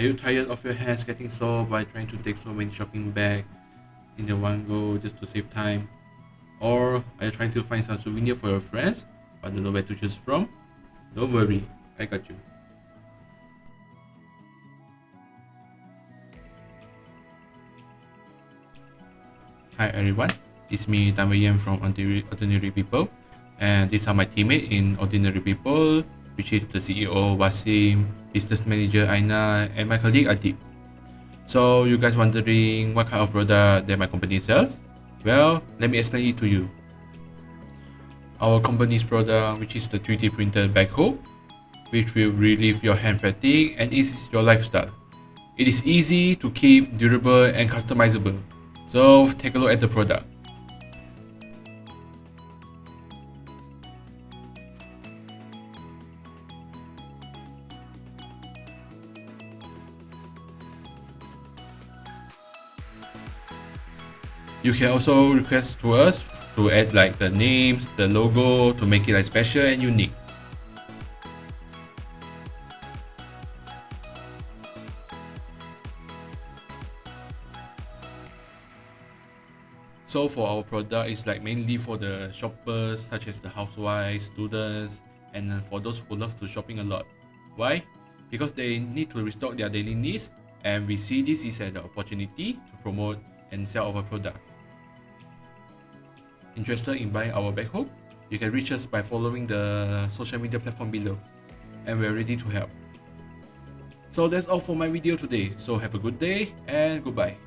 Are you tired of your hands getting sore by trying to take so many shopping bags in the one go just to save time? Or are you trying to find some souvenir for your friends but don't know where to choose from? Don't worry, I got you. Hi everyone, it's me Tan Wei Yan from Ordinary People, and these are my teammates in Ordinary People, which is the CEO WASSIM, Business Manager AINA, and my colleague ADIB. So you guys wondering what kind of product that my company sells? Well, let me explain it to you. Our company's product, which is the 3D printed backhoe, which will relieve your hand fatigue and ease your lifestyle. It is easy to keep, durable and customizable. So take a look at the product. You can also request to us to add like the names, the logo to make it like special and unique. So for our product, it's like mainly for the shoppers such as the housewives, students, and for those who love to shopping a lot. Why? Because they need to restock their daily needs, and we see this is an opportunity to promote and sell our product. Interested in buying our backhoe? You can reach us by following the social media platform below, and we're ready to help. So that's all for my video today. So have a good day and goodbye.